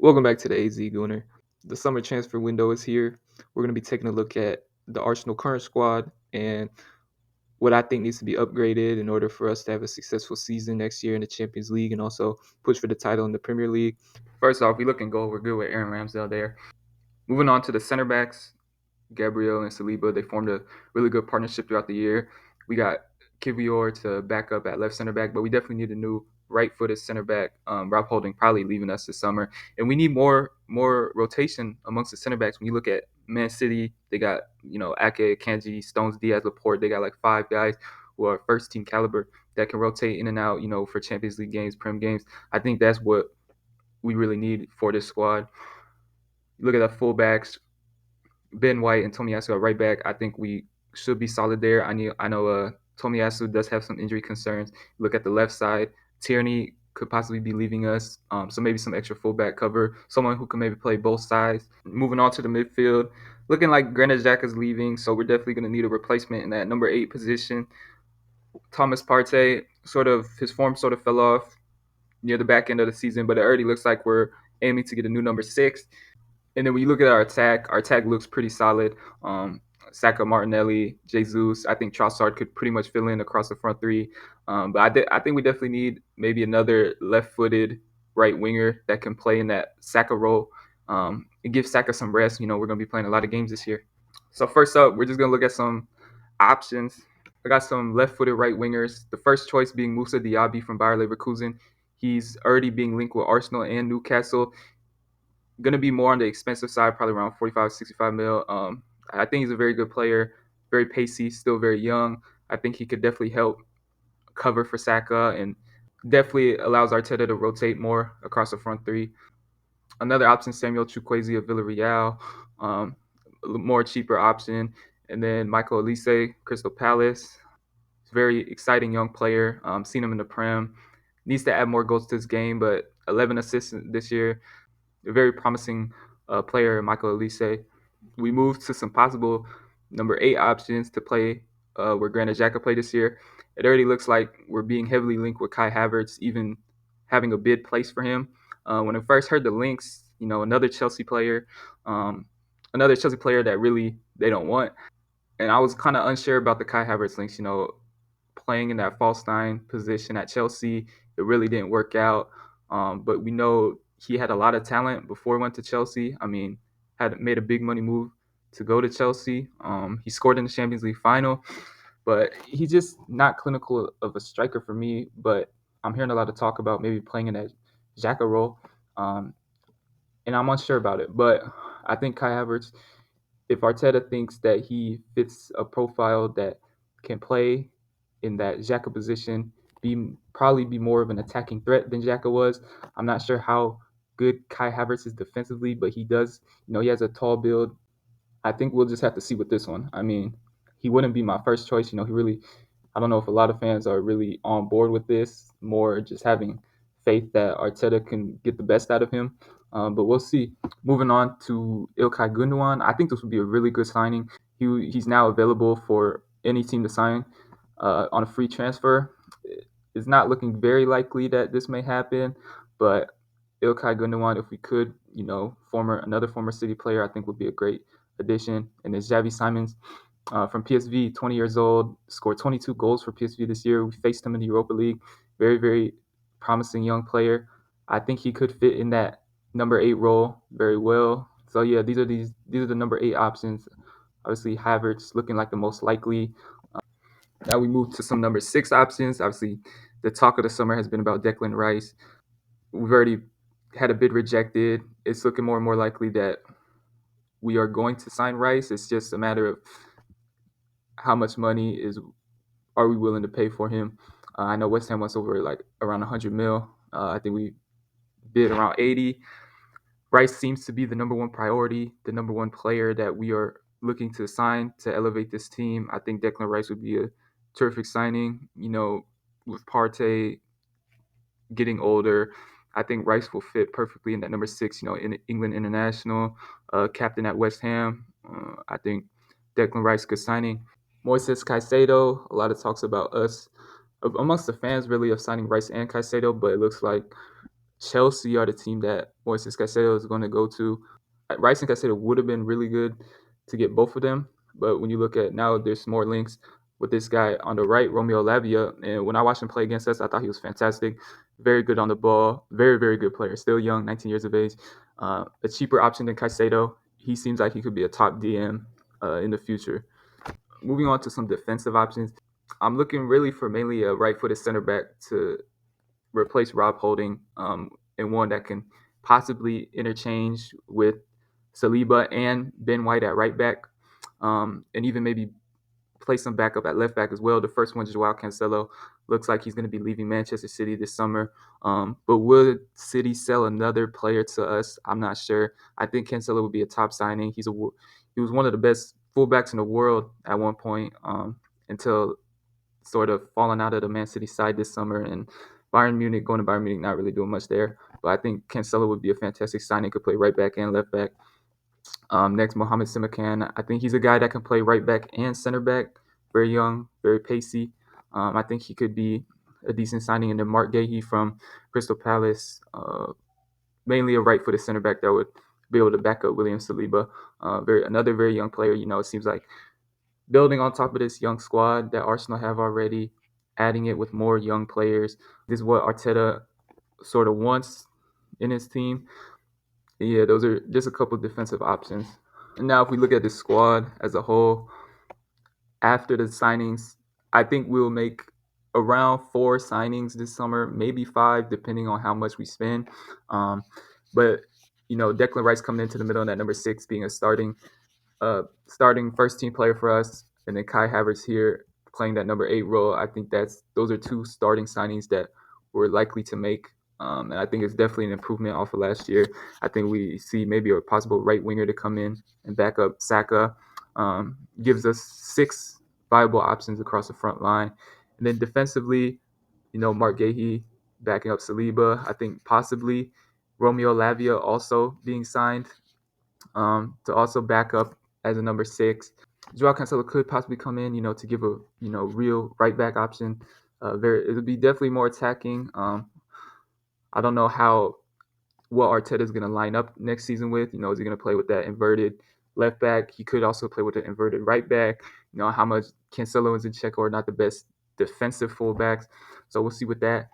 Welcome back to the AZ Gooner. The summer transfer window is here. We're going to be taking a look at the Arsenal current squad and what I think needs to be upgraded in order for us to have a successful season next year in the Champions League and also push for the title in the Premier League. First off, we look in goal. We're good with Aaron Ramsdale there. Moving on to the center backs, Gabriel and Saliba, they formed a really good partnership throughout the year. We got Kivior to back up at left center back, but we definitely need a new right-footed center back. Rob Holding probably leaving us this summer, and we need more rotation amongst the center backs. When you look at Man City, they got Ake, Kanji, Stones, Diaz, Laporte. They got like 5 guys who are first team caliber that can rotate in and out. For Champions League games, Prem games. I think that's what we really need for this squad. You look at the fullbacks. Ben White and Tomiyasu at right back. I think we should be solid there. I know Tomiyasu does have some injury concerns. Look at the left side. Tierney could possibly be leaving us, so maybe some extra fullback cover. Someone who can maybe play both sides. Moving on to the midfield, looking like Granit Xhaka's leaving, so we're definitely going to need a replacement in that number 8 position. Thomas Partey, his form sort of fell off near the back end of the season, but it already looks like we're aiming to get a new number 6. And then when you look at our attack looks pretty solid. Saka, Martinelli, Jesus. I think Trossard could pretty much fill in across the front three. But I think we definitely need maybe another left-footed right winger that can play in that Saka role. And give Saka some rest. We're going to be playing a lot of games this year. So first up, we're just going to look at some options. I got some left-footed right wingers. The first choice being Moussa Diaby from Bayer Leverkusen. He's already being linked with Arsenal and Newcastle. Going to be more on the expensive side, probably around 45, 65 mil. I think he's a very good player, very pacey, still very young. I think he could definitely help cover for Saka and definitely allows Arteta to rotate more across the front three. Another option, Samuel Chukwueze of Villarreal, a more cheaper option. And then Michael Olise, Crystal Palace. Very exciting young player. Seen him in the Prem. Needs to add more goals to his game, but 11 assists this year. A very promising player, Michael Olise. We moved to some possible number 8 options to play where Granit Xhaka played this year. It already looks like we're being heavily linked with Kai Havertz, even having a bid placed for him. When I first heard the links, another Chelsea player that really they don't want. And I was kind of unsure about the Kai Havertz links, playing in that false nine position at Chelsea. It really didn't work out. But we know he had a lot of talent before he went to Chelsea. I mean, had made a big money move to go to Chelsea. He scored in the Champions League final, but he's just not clinical of a striker for me. But I'm hearing a lot of talk about maybe playing in that Xhaka role, and I'm unsure about it. But I think Kai Havertz, if Arteta thinks that he fits a profile that can play in that Xhaka position, probably be more of an attacking threat than Xhaka was. I'm not sure how good Kai Havertz is defensively, but he does, he has a tall build. I think we'll just have to see with this one. I mean, he wouldn't be my first choice. I don't know if a lot of fans are really on board with this, more just having faith that Arteta can get the best out of him. But we'll see. Moving on to Ilkay Gundogan, I think this would be a really good signing. He's now available for any team to sign on a free transfer. It's not looking very likely that this may happen, but Ilkay Gundogan, if we could, another former City player, I think would be a great addition. And then Xavi Simons from PSV, 20 years old, scored 22 goals for PSV this year. We faced him in the Europa League. Very, very promising young player. I think he could fit in that number 8 role very well. So yeah, these are the number 8 options. Obviously, Havertz looking like the most likely. Now we move to some number 6 options. Obviously, the talk of the summer has been about Declan Rice. We've already had a bid rejected. It's looking more and more likely that we are going to sign Rice. It's just a matter of how much money are we willing to pay for him. I know West Ham wants over like around 100 mil. I think we bid around 80. Rice seems to be the number 1 priority, the number 1 player that we are looking to sign to elevate this team. I think Declan Rice would be a terrific signing. With Partey getting older, I think Rice will fit perfectly in that number 6, in England international, captain at West Ham. I think Declan Rice, good signing. Moises Caicedo, a lot of talks about us, amongst the fans really, of signing Rice and Caicedo, but it looks like Chelsea are the team that Moises Caicedo is going to go to. Rice and Caicedo would have been really good to get both of them, but when you look at now, there's more links with this guy on the right, Romeo Lavia. And when I watched him play against us, I thought he was fantastic. Very good on the ball. Very, very good player. Still young, 19 years of age. A cheaper option than Caicedo. He seems like he could be a top DM in the future. Moving on to some defensive options, I'm looking really for mainly a right-footed center back to replace Rob Holding, and one that can possibly interchange with Saliba and Ben White at right back, and even maybe play some backup at left back as well. The first one, Joao Cancelo, looks like he's going to be leaving Manchester City this summer. But would City sell another player to us? I'm not sure. I think Cancelo would be a top signing. He was one of the best fullbacks in the world at one point, until sort of falling out of the Man City side this summer, and going to Bayern Munich, not really doing much there. But I think Cancelo would be a fantastic signing. Could play right back and left back. Next, Mohamed Simakan. I think he's a guy that can play right back and center back. Very young, very pacey. I think he could be a decent signing. And then Mark Gahey from Crystal Palace, mainly a right-footed center back that would be able to back up William Saliba. Another very young player. It seems like building on top of this young squad that Arsenal have already, adding it with more young players. This is what Arteta sort of wants in his team. Yeah, those are just a couple of defensive options. And now, if we look at the squad as a whole, after the signings, I think we'll make around 4 signings this summer, maybe 5, depending on how much we spend. But Declan Rice coming into the middle of that number 6, being a starting first team player for us, and then Kai Havertz here playing that number 8 role. I think those are 2 starting signings that we're likely to make. And I think it's definitely an improvement off of last year. I think we see maybe a possible right winger to come in and back up Saka. Gives us 6 viable options across the front line. And then defensively, Mark Gahey backing up Saliba. I think possibly Romeo Lavia also being signed to also back up as a number 6. Joao Cancelo could possibly come in, to give a real right back option. It'll be definitely more attacking. I don't know what Arteta is going to line up next season with. Is he going to play with that inverted left back? He could also play with an inverted right back. How much Cancelo and Zinchenko are not the best defensive fullbacks. So we'll see with that.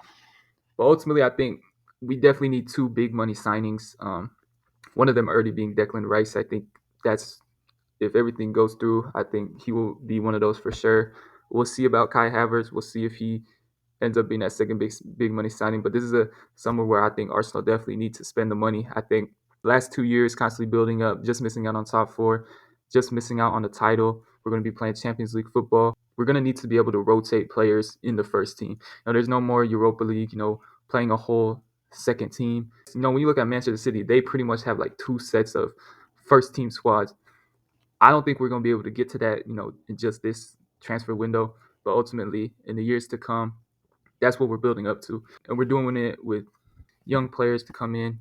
But ultimately, I think we definitely need 2 big money signings. One of them already being Declan Rice. I think that's, if everything goes through, I think he will be one of those for sure. We'll see about Kai Havertz. We'll see if he ends up being that second big money signing. But this is a summer where I think Arsenal definitely need to spend the money. I think last 2 years constantly building up, just missing out on top 4, just missing out on the title. We're going to be playing Champions League football. We're going to need to be able to rotate players in the first team. There's no more Europa League, playing a whole second team. When you look at Manchester City, they pretty much have like 2 sets of first team squads. I don't think we're going to be able to get to that, in just this transfer window. But ultimately, in the years to come, that's what we're building up to. And we're doing it with young players to come in,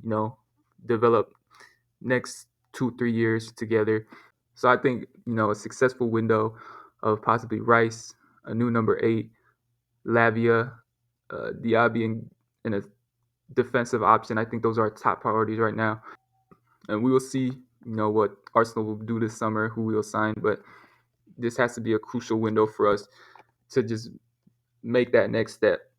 develop next 2-3 years together. So I think, a successful window of possibly Rice, a new number 8, Lavia, Diaby, and a defensive option. I think those are our top priorities right now. And we will see, what Arsenal will do this summer, who we will sign. But this has to be a crucial window for us to just make that next step.